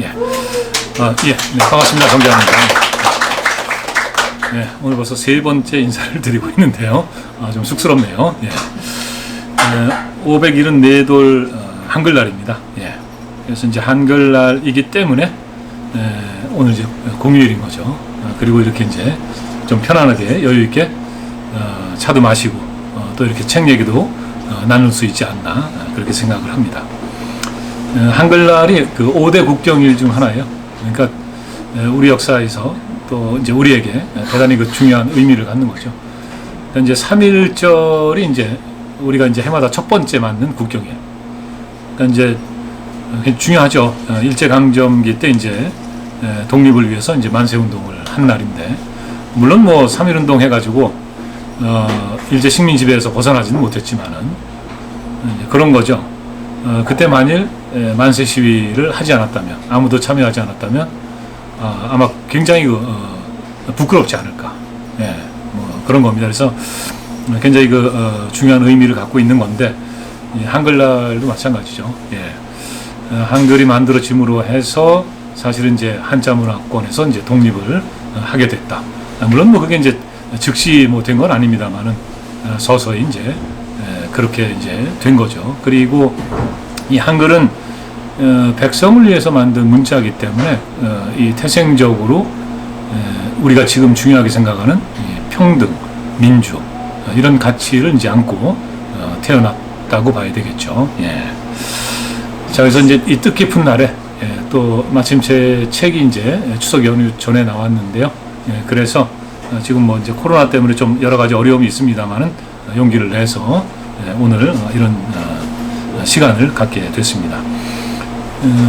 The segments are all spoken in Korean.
예. 네, 반갑습니다. 정재환입니다. 네, 오늘 벌써 세 번째 인사를 드리고 있는데요. 좀 쑥스럽네요. 예. 574돌 한글날입니다. 예. 그래서 이제 한글날이기 때문에 오늘 이제 공휴일인 거죠. 그리고 이렇게 이제 좀 편안하게 여유 있게 차도 마시고 또 이렇게 책 얘기도 나눌 수 있지 않나 그렇게 생각을 합니다. 한글날이 그 5대 국경일 중 하나예요. 그러니까 우리 역사에서 또 이제 우리에게 대단히 그 중요한 의미를 갖는 거죠. 그러니까 이제 3.1절이 이제 우리가 이제 해마다 첫 번째 맞는 국경이에요. 그러니까 이제 중요하죠. 일제강점기 때 이제 독립을 위해서 이제 만세운동을 한 날인데, 물론 뭐 3.1운동 해가지고 일제 식민 지배에서 벗어나지는 못했지만은 그런 거죠. 그때 만일 만세 시위를 하지 않았다면, 아무도 참여하지 않았다면 아마 굉장히 부끄럽지 않을까. 예, 뭐 그런 겁니다. 그래서 굉장히 중요한 의미를 갖고 있는 건데, 한글날도 마찬가지죠. 예, 한글이 만들어짐으로 해서 사실은 이제 한자 문화권에서 이제 독립을 하게 됐다. 물론 뭐 그게 이제 즉시 뭐 된 건 아닙니다만은 서서히 이제 그렇게 이제 된 거죠. 그리고 이 한글은 백성을 위해서 만든 문자이기 때문에 이 태생적으로 우리가 지금 중요하게 생각하는 평등, 민주 이런 가치를 이제 안고 태어났다고 봐야 되겠죠. 예. 자, 그래서 이제 이 뜻깊은 날에 또 마침 제 책이 이제 추석 연휴 전에 나왔는데요. 그래서 지금 뭐 이제 코로나 때문에 좀 여러 가지 어려움이 있습니다만은 용기를 내서 오늘 이런 시간을 갖게 됐습니다.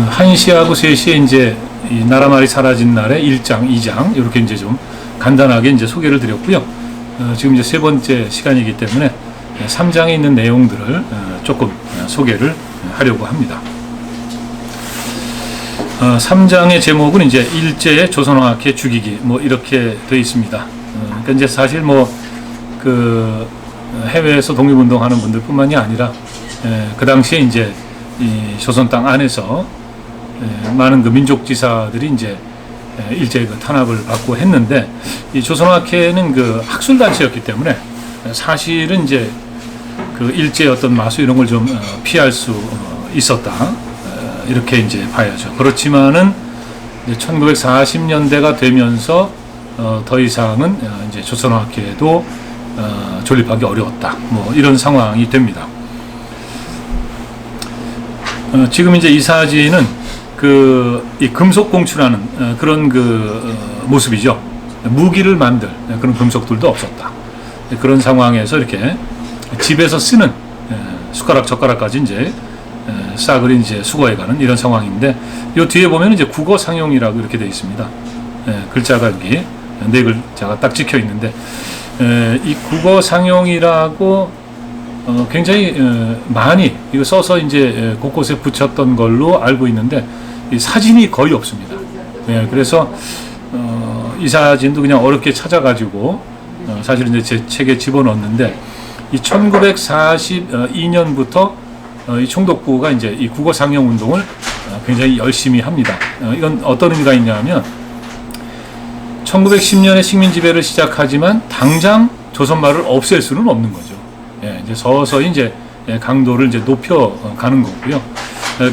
1시하고 3시에 이제 이 나라말이 사라진 날의 1장, 2장 이렇게 이제 좀 간단하게 이제 소개를 드렸고요. 지금 이제 세 번째 시간이기 때문에 3장에 있는 내용들을 조금 소개를 하려고 합니다. 3장의 제목은 이제 일제의 조선왕학회 죽이기 뭐 이렇게 되어 있습니다. 그러니까 이제 사실 뭐 그 해외에서 독립운동하는 분들뿐만이 아니라 그 당시에 이제 이 조선 땅 안에서 많은 그 민족지사들이 이제 일제의 그 탄압을 받고 했는데, 이 조선학회는 그 학술단체였기 때문에 사실은 이제 그 일제의 어떤 마수 이런 걸 좀 피할 수 있었다. 이렇게 이제 봐야죠. 그렇지만은 이제 1940년대가 되면서 더 이상은 이제 조선학회도 존립하기 어려웠다. 뭐 이런 상황이 됩니다. 지금 이제 이 사진은 이 금속 공출하는 그런 모습이죠. 무기를 만들 그런 금속들도 없었다. 그런 상황에서 이렇게 집에서 쓰는 숟가락, 젓가락까지 이제 싹을 이제 수거해가는 이런 상황인데, 요 뒤에 보면 이제 국어 상용이라고 이렇게 되어 있습니다. 글자가 여기 네 글자가 딱 찍혀 있는데, 이 국어 상용이라고 굉장히 많이 이거 써서 이제 곳곳에 붙였던 걸로 알고 있는데, 이 사진이 거의 없습니다. 그래서 이 사진도 그냥 어렵게 찾아가지고 사실 이제 제 책에 집어넣었는데, 이 1942년부터 이 총독부가 이제 이 국어 상용 운동을 굉장히 열심히 합니다. 이건 어떤 의미가 있냐면, 1910년에 식민 지배를 시작하지만 당장 조선말을 없앨 수는 없는 거죠. 이제 서서히 이제 강도를 이제 높여 가는 거고요.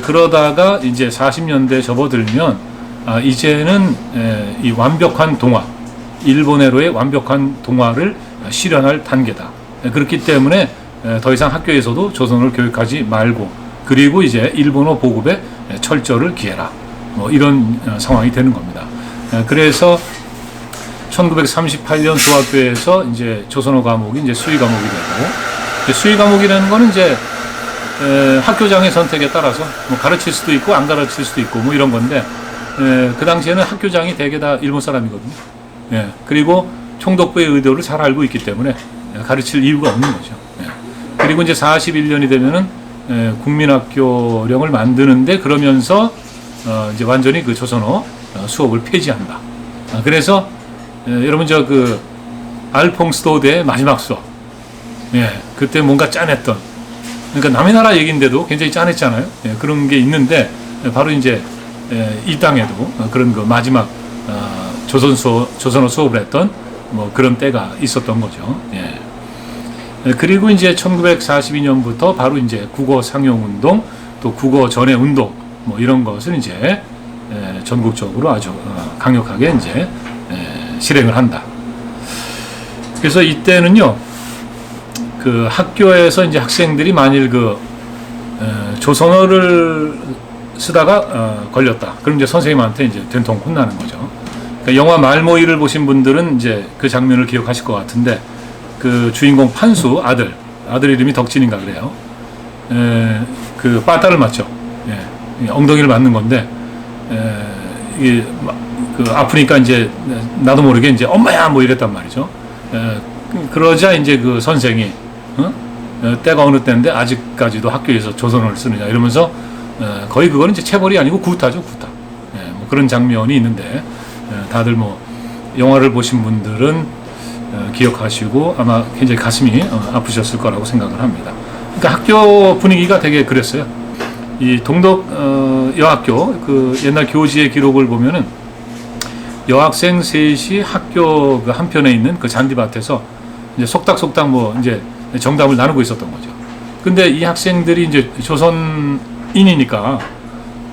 그러다가 이제 40년대 접어들면 이제는 이 완벽한 동화, 일본해로의 완벽한 동화를 실현할 단계다. 그렇기 때문에 더 이상 학교에서도 조선어를 교육하지 말고, 그리고 이제 일본어 보급에 철저를 기해라. 뭐 이런 상황이 되는 겁니다. 그래서 1938년 중학교에서 이제 조선어 과목이 이제 수의 과목이 되고, 수의 과목이라는 거는 이제 학교장의 선택에 따라서 뭐 가르칠 수도 있고 안 가르칠 수도 있고 뭐 이런 건데, 그 당시에는 학교장이 대개 다 일본 사람이거든요. 그리고 총독부의 의도를 잘 알고 있기 때문에 가르칠 이유가 없는 거죠. 그리고 이제 41년이 되면은 국민학교령을 만드는데, 그러면서 이제 완전히 그 조선어 수업을 폐지한다. 그래서 여러분 알퐁스도대의 마지막 수업, 그때 뭔가 짠했던, 그러니까 남의 나라 얘기인데도 굉장히 짠했잖아요. 그런 게 있는데, 바로 이제 이 땅에도 그런 그 마지막 조선어 수업을 했던 뭐 그런 때가 있었던 거죠. 예. 그리고 이제 1942년부터 바로 이제 국어 상용 운동, 또 국어 전해 운동, 뭐 이런 것을 이제 전국적으로 아주 강력하게 이제 실행을 한다. 그래서 이때는요, 그 학교에서 이제 학생들이 만일 그 조선어를 쓰다가 걸렸다. 그럼 이제 선생님한테 이제 된통 혼나는 거죠. 그러니까 영화 말모이를 보신 분들은 이제 그 장면을 기억하실 것 같은데, 그 주인공 판수 아들 이름이 덕진인가 그래요. 그 빠따를 맞죠. 예, 엉덩이를 맞는 건데, 이게 그 아프니까 이제 나도 모르게 이제 엄마야 뭐 이랬단 말이죠. 그러자 이제 그 선생이 때가 어느 때인데 아직까지도 학교에서 조선어를 쓰느냐 이러면서 거의 그거는 이제 체벌이 아니고 구타죠, 구타. 뭐 그런 장면이 있는데 다들 뭐 영화를 보신 분들은 기억하시고 아마 굉장히 가슴이 아프셨을 거라고 생각을 합니다. 그러니까 학교 분위기가 되게 그랬어요. 이 동덕 여학교 그 옛날 교지의 기록을 보면은 여학생 셋이 학교 그 한편에 있는 그 잔디밭에서 이제 속닥속닥 뭐 이제 정답을 나누고 있었던 거죠. 근데 이 학생들이 이제 조선인이니까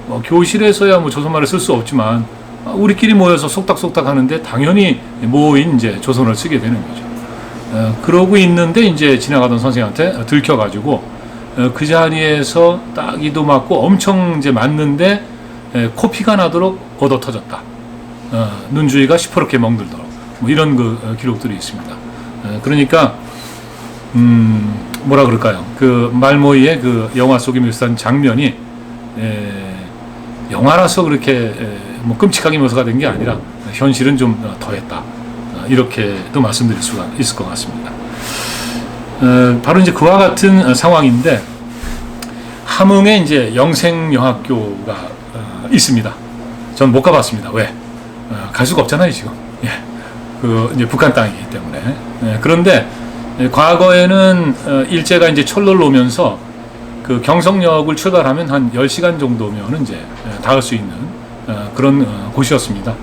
뭐 교실에서야 뭐 조선말을 쓸 수 없지만 우리끼리 모여서 속닥속닥 하는데 당연히 모인 이제 조선어를 쓰게 되는 거죠. 그러고 있는데 이제 지나가던 선생님한테 들켜가지고 그 자리에서 따기도 맞고 엄청 이제 맞는데 코피가 나도록 얻어 터졌다. 눈 주위가 시퍼렇게 멍들도록 뭐 이런 그 기록들이 있습니다. 그러니까 뭐라 그럴까요? 그 말모이의 그 영화 속에 묘사한 장면이 영화라서 그렇게 뭐 끔찍하게 묘사가 된 게 아니라 현실은 좀 더했다. 이렇게도 말씀드릴 수가 있을 것 같습니다. 바로 이제 그와 같은 상황인데 함흥에 이제 영생여학교가 있습니다. 전 못 가봤습니다. 왜? 갈 수가 없잖아요, 지금. 예. 그 이제 북한 땅이기 때문에. 그런데 과거에는 일제가 이제 철로를 오면서 그 경성역을 출발하면 한 10시간 정도면 이제 닿을 수 있는 그런 곳이었습니다.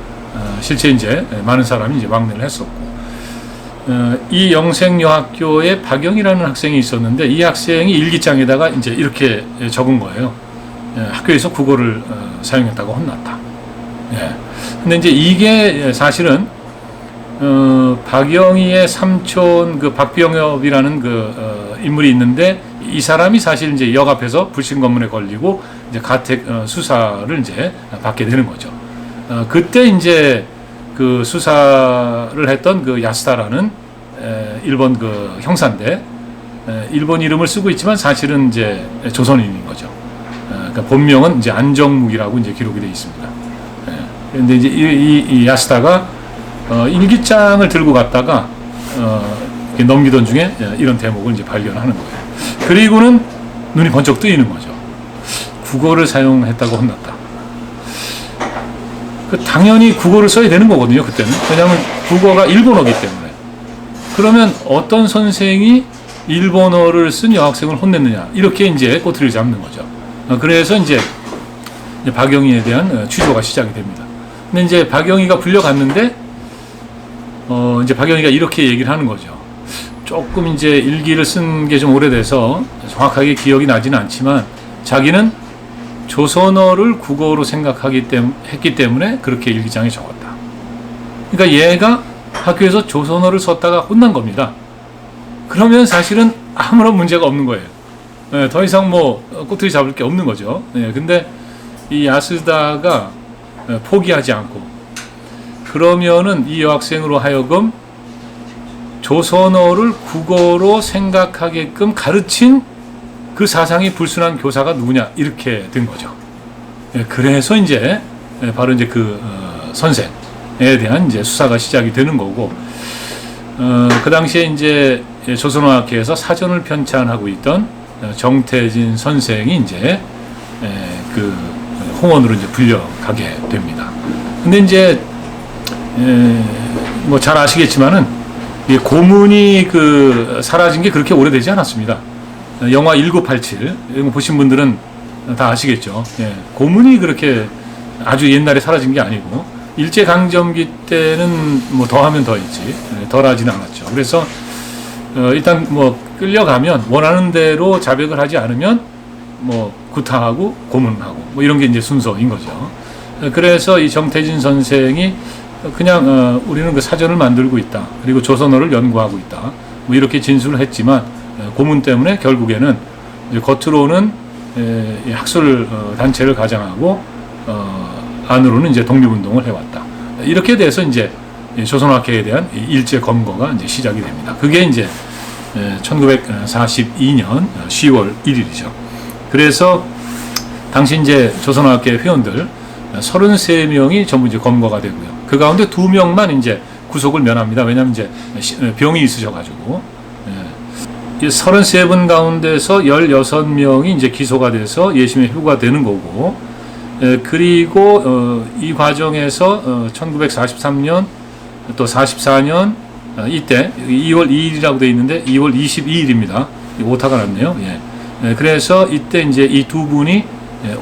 실제 이제 많은 사람이 이제 왕래를 했었고, 이 영생여학교에 박영이라는 학생이 있었는데 이 학생이 일기장에다가 이제 이렇게 적은 거예요. 학교에서 국어를 사용했다고 혼났다. 예. 근데 이제 이게 사실은 박영희의 삼촌 그 박병엽이라는 그 인물이 있는데 이 사람이 사실 이제 역 앞에서 불신 검문에 걸리고 이제 가택 수사를 이제 받게 되는 거죠. 그때 이제 그 수사를 했던 그 야스다라는 일본 그 형사인데 일본 이름을 쓰고 있지만 사실은 이제 조선인인 거죠. 그러니까 본명은 이제 안정묵이라고 이제 기록이 되어 있습니다. 그런데 이제 이 야스다가 일기장을 들고 갔다가 넘기던 중에 이런 대목을 이제 발견하는 거예요. 그리고는 눈이 번쩍 뜨이는 거죠. 국어를 사용했다고 혼났다. 당연히 국어를 써야 되는 거거든요, 그때는. 왜냐하면 국어가 일본어기 때문에. 그러면 어떤 선생이 일본어를 쓴 여학생을 혼냈느냐, 이렇게 이제 꼬투리를 잡는 거죠. 그래서 이제 박영희에 대한 취조가 시작이 됩니다. 근데 이제 박영희가 불려갔는데, 이제 박영희가 이렇게 얘기를 하는 거죠. 조금 이제 일기를 쓴 게 좀 오래돼서 정확하게 기억이 나지는 않지만 자기는 조선어를 국어로 했기 때문에 그렇게 일기장에 적었다. 그러니까 얘가 학교에서 조선어를 썼다가 혼난 겁니다. 그러면 사실은 아무런 문제가 없는 거예요. 더 이상 뭐 꼬투리 잡을 게 없는 거죠. 근데 이 야스다가 포기하지 않고 그러면은 이 여학생으로 하여금 조선어를 국어로 생각하게끔 가르친 그 사상이 불순한 교사가 누구냐 이렇게 된 거죠. 그래서 이제 바로 이제 그 선생에 대한 이제 수사가 시작이 되는 거고, 그 당시에 이제 조선어학회에서 사전을 편찬하고 있던 정태진 선생이 이제 그 홍원으로 이제 불려가게 됩니다. 근데 이제 뭐 잘 아시겠지만은 이 고문이 그 사라진 게 그렇게 오래되지 않았습니다. 영화 1987 이거 보신 분들은 다 아시겠죠. 고문이 그렇게 아주 옛날에 사라진 게 아니고 일제강점기 때는 뭐 더하면 더했지 덜하지는 않았죠. 그래서 일단 뭐 끌려가면 원하는 대로 자백을 하지 않으면 뭐 구타하고 고문하고 뭐 이런 게 이제 순서인 거죠. 그래서 이 정태진 선생이 그냥 우리는 그 사전을 만들고 있다. 그리고 조선어를 연구하고 있다. 뭐 이렇게 진술을 했지만 고문 때문에 결국에는 이제 겉으로는 학술 단체를 가장하고 안으로는 이제 독립운동을 해왔다. 이렇게 돼서 이제 조선학회에 대한 일제 검거가 이제 시작이 됩니다. 그게 이제 1942년 10월 1일이죠. 그래서 당시 이제 조선학회 회원들 33명이 전부 이제 검거가 되고요. 그 가운데 2명만 이제 구속을 면합니다. 왜냐하면 이제 병이 있으셔가지고 33분 가운데서 16명이 이제 기소가 돼서 예심에 휴가 되는 거고, 그리고 이 과정에서 1943년 또 44년 이때 2월 2일이라고 되어 있는데 2월 22일입니다. 오타가 났네요. 예. 그래서 이때 이제 이 두 분이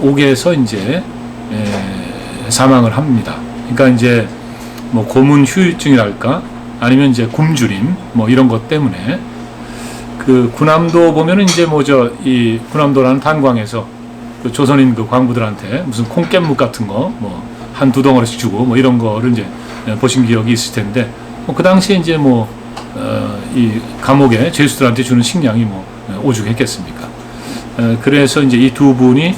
옥에서 이제 사망을 합니다. 그러니까 이제 뭐 고문 후유증이랄까 아니면 이제 굶주림 뭐 이런 것 때문에 그 군함도 보면은 이제 이 군함도라는 탄광에서 그 조선인 그 광부들한테 무슨 콩깻묵 같은 거 뭐 한두 덩어리씩 주고 뭐 이런 거를 이제 보신 기억이 있을 텐데 뭐 그 당시에 이제 이 감옥에 죄수들한테 주는 식량이 뭐 오죽했겠습니까? 그래서 이제 이 두 분이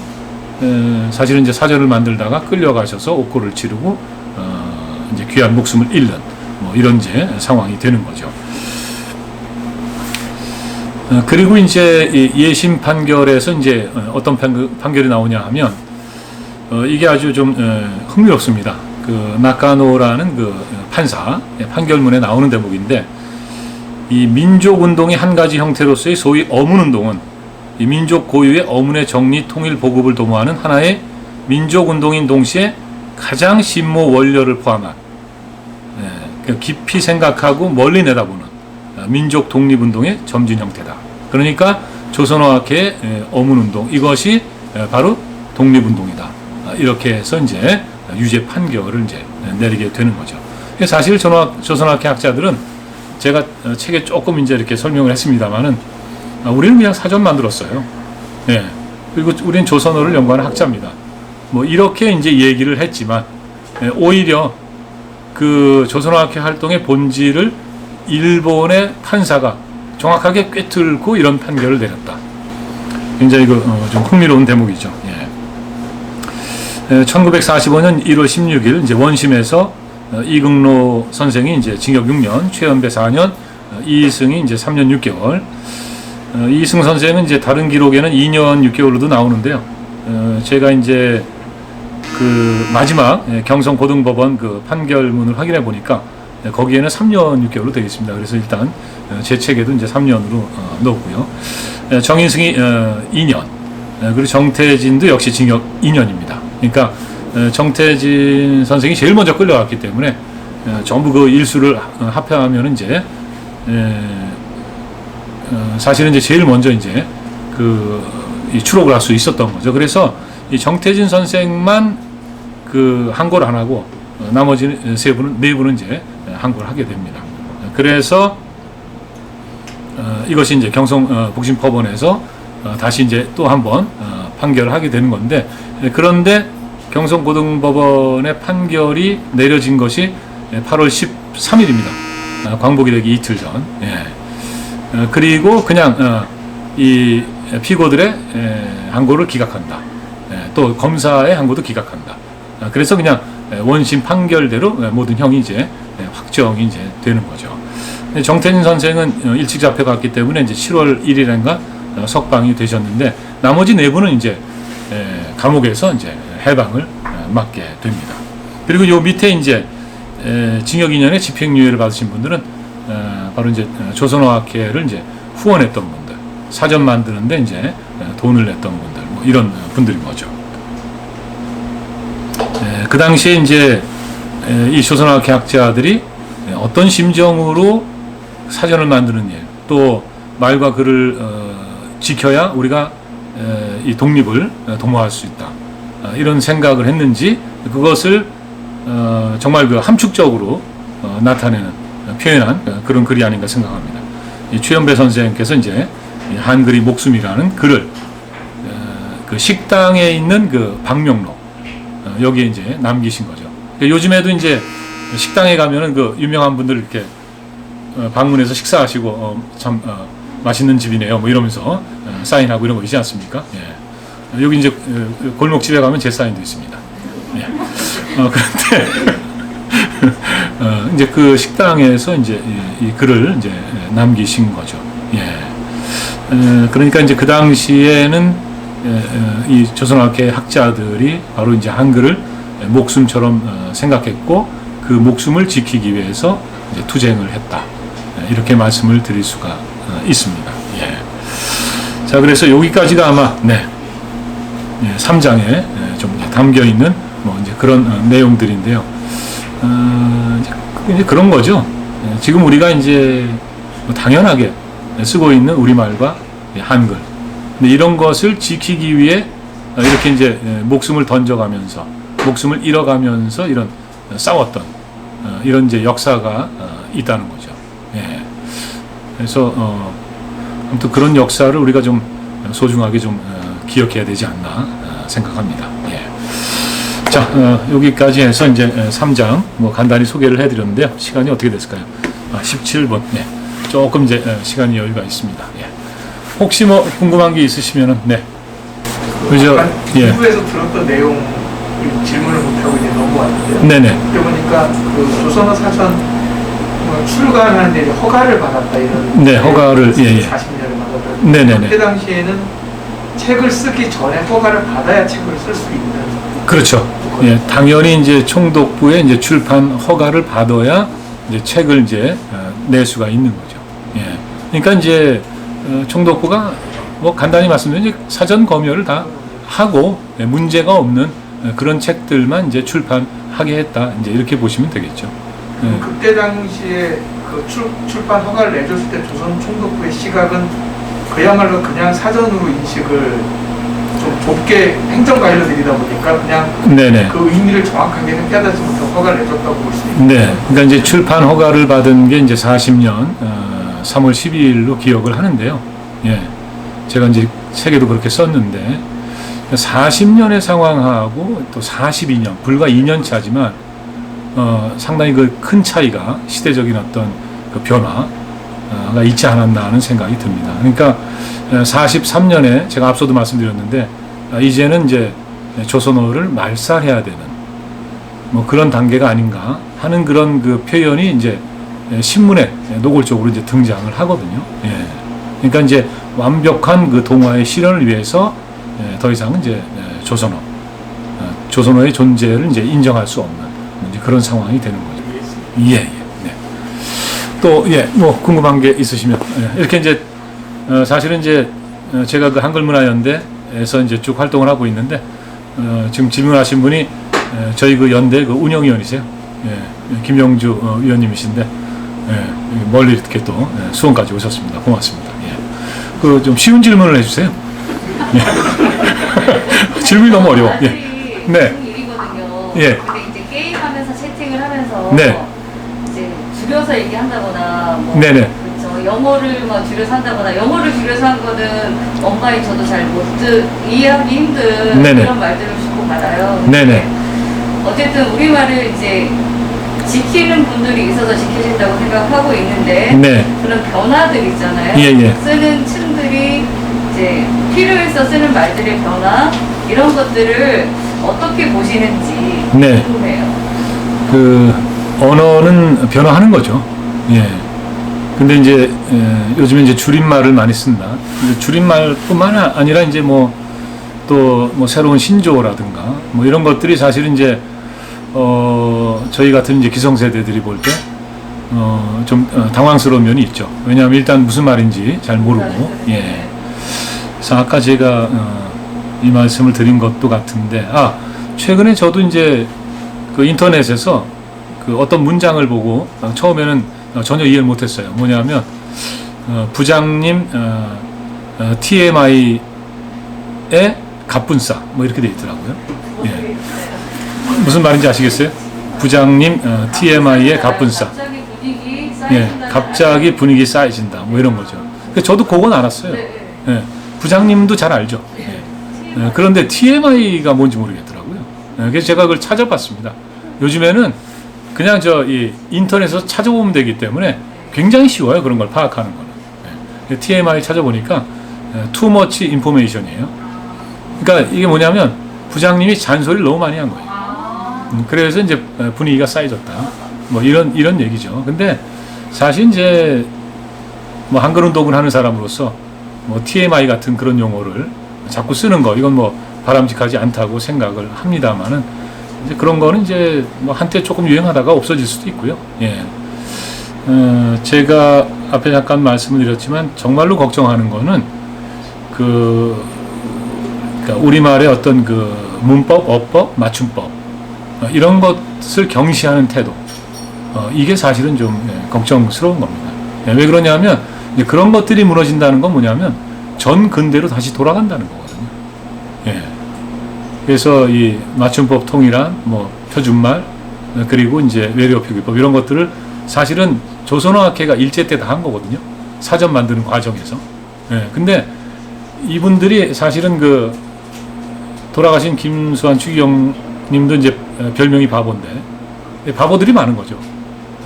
사실은 이제 사전을 만들다가 끌려가셔서 옥고를 치르고 이제 귀한 목숨을 잃는 뭐 이런 이제 상황이 되는 거죠. 그리고 이제 예심 판결에서 이제 어떤 판결이 나오냐 하면 이게 아주 좀 흥미롭습니다. 그 나카노라는 그 판사 판결문에 나오는 대목인데 이 민족운동의 한 가지 형태로서의 소위 어문운동은 이 민족 고유의 어문의 정리 통일 보급을 도모하는 하나의 민족운동인 동시에 가장 심모 원료를 포함한 깊이 생각하고 멀리 내다보는 민족 독립운동의 점진 형태다. 그러니까 조선어학회의 어문운동 이것이 바로 독립운동이다. 이렇게 해서 이제 유죄 판결을 이제 내리게 되는 거죠. 사실 조선학회 학자들은 제가 책에 조금 이제 이렇게 설명을 했습니다만은 우리는 그냥 사전 만들었어요. 예. 그리고 우리는 조선어를 연구하는 학자입니다. 뭐 이렇게 이제 얘기를 했지만 오히려 그 조선어학회 활동의 본질을 일본의 판사가 정확하게 꿰뚫고 이런 판결을 내렸다. 굉장히 좀 흥미로운 대목이죠. 예. 1945년 1월 16일 이제 원심에서 이긍로 선생이 이제 징역 6년, 최연배 4년, 이승이 이제 3년 6개월. 이승 선생은 이제 다른 기록에는 2년 6개월로도 나오는데요. 제가 이제 그 마지막 경성고등법원 그 판결문을 확인해 보니까 거기에는 3년 6개월로 되어 있습니다. 그래서 일단 제 책에도 이제 3년으로 넣었고요. 정인승이 2년, 그리고 정태진도 역시 징역 2년입니다. 그러니까 정태진 선생이 제일 먼저 끌려갔기 때문에 전부 그 일수를 합해하면 이제 사실은 이제 제일 먼저 이제 이 추록을 할 수 있었던 거죠. 그래서 이 정태진 선생만 그 항고를 안 하고 나머지 네 분은 이제 항고를 하게 됩니다. 그래서 이것이 이제 경성 복심법원에서 다시 이제 또 한 번 판결을 하게 되는 건데, 그런데 경성고등법원의 판결이 내려진 것이 8월 13일입니다. 광복이 되기 이틀 전. 그리고 그냥 이 피고들의 항고를 기각한다. 또 검사의 항고도 기각한다. 그래서 그냥 원심 판결대로 모든 형이 이제 확정이 이제 되는 거죠. 정태진 선생은 일찍 잡혀갔기 때문에 이제 7월 1일인가 석방이 되셨는데, 나머지 네 분은 이제 감옥에서 이제 해방을 맞게 됩니다. 그리고 요 밑에 이제 징역 2년의 집행유예를 받으신 분들은 바로 이제 조선어학회를 이제 후원했던 분들, 사전 만드는데 이제 돈을 냈던 분들, 뭐 이런 분들인 거죠. 그 당시에 이제 이 조선어학회 학자들이 어떤 심정으로 사전을 만드는 일, 또 말과 글을 지켜야 우리가 이 독립을 도모할 수 있다. 이런 생각을 했는지 그것을 정말 그 함축적으로 나타내는 표현한 그런 글이 아닌가 생각합니다. 이 최연배 선생께서 이제 한글이 목숨이라는 글을 그 식당에 있는 그 방명록 여기에 이제 남기신 거죠. 요즘에도 이제 식당에 가면은 그 유명한 분들 이렇게 방문해서 식사하시고 참 맛있는 집이네요 뭐 이러면서 사인하고 이런 거 있지 않습니까? 예. 여기 이제 골목집에 가면 제 사인도 있습니다. 예. 그런데 이제 그 식당에서 이제 이 글을 이제 남기신 거죠. 예. 그러니까 이제 그 당시에는 이 조선학계 학자들이 바로 이제 한글을 목숨처럼 생각했고 그 목숨을 지키기 위해서 이제 투쟁을 했다. 이렇게 말씀을 드릴 수가 있습니다. 예. 자, 그래서 여기까지가 아마 3장에 좀 이제 담겨 있는 뭐 이제 그런 내용들인데요. 이제 그런 거죠. 지금 우리가 이제 뭐 당연하게 쓰고 있는 우리말과 한글. 근데 이런 것을 지키기 위해 이렇게 이제 목숨을 던져가면서, 목숨을 잃어가면서 이런 싸웠던 이런 이제 역사가 있다는 거죠. 예. 그래서 아무튼 그런 역사를 우리가 좀 소중하게 좀 기억해야 되지 않나 생각합니다. 예. 자, 여기까지 해서 이제 3장 뭐 간단히 소개를 해드렸는데요. 시간이 어떻게 됐을까요? 17분. 네. 조금 이제 시간이 여유가 있습니다. 예. 혹시 뭐 궁금한 게 있으시면은 그죠? 예. 일부에서 들었던 내용 질문을 못하고 이제 넘어왔는데요. 네네. 그때 보니까 그 조선어 사전 출간하는 데 허가를 받았다 이런. 네, 허가를 40년을 받았다. 네네네. 그때 당시에는 책을 쓰기 전에 허가를 받아야 책을 쓸 수 있는. 그렇죠. 예, 당연히 이제 총독부에 이제 출판 허가를 받아야 이제 책을 이제 낼 수가 있는 거죠. 예. 그러니까 이제 총독부가 뭐 간단히 말씀드리면 이제 사전 검열을 다 하고 문제가 없는 그런 책들만 이제 출판하게 했다. 이제 이렇게 보시면 되겠죠. 예. 그때 당시에 그 출판 허가를 내줬을 때 조선 총독부의 시각은 그야말로 그냥 사전으로 인식을 좀 좁게 행정관리로 내리다 보니까 그냥 네네. 그 의미를 정확하게는 깨닫지 못하고 허가를 내줬다고 볼 수 있습니다. 네. 그러니까 이제 출판 허가를 받은 게 이제 40년 3월 12일로 기억을 하는데요. 예. 제가 이제 책에도 그렇게 썼는데 40년의 상황하고 또 42년, 불과 2년 차지만 상당히 그 큰 차이가 시대적인 어떤 그 변화가 있지 않았나 하는 생각이 듭니다. 그러니까 43년에 제가 앞서도 말씀드렸는데 이제는 이제 조선어를 말살해야 되는 뭐 그런 단계가 아닌가 하는 그런 그 표현이 이제 신문에 노골적으로 이제 등장을 하거든요. 예. 그러니까 이제 완벽한 그 동화의 실현을 위해서 더 이상 이제 조선어의 존재를 이제 인정할 수 없는 이제 그런 상황이 되는 거죠. 예, 예. 네. 또 뭐 궁금한 게 있으시면 이렇게 이제 사실은 이제 제가 그 한글문화연대에서 이제 쭉 활동을 하고 있는데 지금 질문하신 분이 저희 그 연대 그 운영위원이세요. 예, 김영주 위원님이신데 멀리 이렇게 또 수원까지 오셨습니다. 고맙습니다. 예. 그 좀 쉬운 질문을 해주세요. 예. 질문이 너무 어려워. 예. 네. 일이거든요. 예. 근데 이제 게임하면서 채팅을 하면서 네. 이제 줄여서 얘기한다거나 뭐 네네. 그렇죠. 영어를 막 줄여서 한다거나 영어를 줄여서 한 거는 엄마인 저도 잘 못 이해하기 힘든 네네. 그런 말들을 주고 받아요. 네네. 어쨌든 우리말을 이제 지키는 분들이 있어서 지켜진다고 생각하고 있는데 네. 그런 변화들 있잖아요. 예. 쓰는 층들이 이제 필요해서 쓰는 말들의 변화 이런 것들을 어떻게 보시는지 네. 궁금해요. 그 언어는 변화하는 거죠. 예. 근데 이제 요즘에 이제 줄임말을 많이 쓴다. 줄임말뿐만 아니라 이제 뭐 또 뭐 새로운 신조어라든가 뭐 이런 것들이 사실은 이제 저희 같은 이제 기성세대들이 볼 때 좀 당황스러운 면이 있죠. 왜냐하면 일단 무슨 말인지 잘 모르고. 예. 그래서 아까 제가 이 말씀을 드린 것도 같은데 최근에 저도 이제 그 인터넷에서 그 어떤 문장을 보고 처음에는 전혀 이해를 못했어요. 뭐냐면 부장님 TMI의 갑분싸 뭐 이렇게 돼 있더라고요. 예. 무슨 말인지 아시겠어요? 부장님 TMI의 갑분싸. 갑자기 분위기 예, 쌓여진다. 갑자기 분위기 쌓여진다. 뭐 이런 거죠. 근데 저도 그건 알았어요. 네, 네. 예, 부장님도 잘 알죠. 예. 예, 그런데 TMI가 뭔지 모르겠더라고요. 예, 그래서 제가 그걸 찾아봤습니다. 요즘에는 그냥 이 인터넷에서 찾아보면 되기 때문에 굉장히 쉬워요. 그런 걸 파악하는 거는. 예. TMI 찾아보니까 too much information이에요. 그러니까 이게 뭐냐면 부장님이 잔소리를 너무 많이 한 거예요. 그래서 이제 분위기가 쌓여졌다. 뭐 이런 얘기죠. 근데 사실 이제 뭐 한글운동을 하는 사람으로서 뭐 TMI 같은 그런 용어를 자꾸 쓰는 거 이건 뭐 바람직하지 않다고 생각을 합니다만은 이제 그런 거는 이제 뭐 한때 조금 유행하다가 없어질 수도 있고요. 예. 제가 앞에 잠깐 말씀을 드렸지만 정말로 걱정하는 거는 그러니까 우리말의 어떤 그 문법, 어법, 맞춤법 이런 것을 경시하는 태도 이게 사실은 좀 걱정스러운 겁니다. 왜 그러냐면 이제 그런 것들이 무너진다는 건 뭐냐면 전 근대로 다시 돌아간다는 거거든요. 예. 그래서 이 맞춤법 통일한 뭐 표준말 그리고 이제 외래어 표기법 이런 것들을 사실은 조선어학회가 일제 때 다 한 거거든요. 사전 만드는 과정에서. 예. 근데 이분들이 사실은 그 돌아가신 김수환 추기경님도 이제 별명이 바보인데 바보들이 많은 거죠.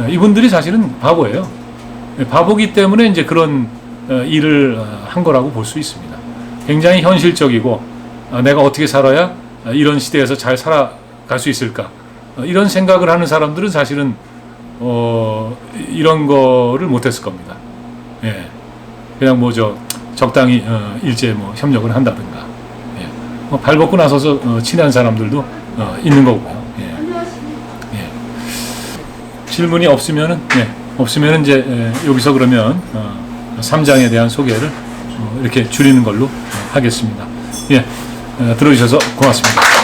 이분들이 사실은 바보예요. 바보기 때문에 이제 그런 일을 한 거라고 볼 수 있습니다. 굉장히 현실적이고 내가 어떻게 살아야 이런 시대에서 잘 살아갈 수 있을까 이런 생각을 하는 사람들은 사실은 이런 거를 못했을 겁니다. 예. 그냥 뭐 적당히 일제 뭐 협력을 한다든가 예. 뭐 발벗고 나서서 친한 사람들도 있는 거고요. 예. 예. 질문이 없으면은 이제 여기서 그러면 3장에 대한 소개를 이렇게 줄이는 걸로 하겠습니다. 예. 들어주셔서 고맙습니다.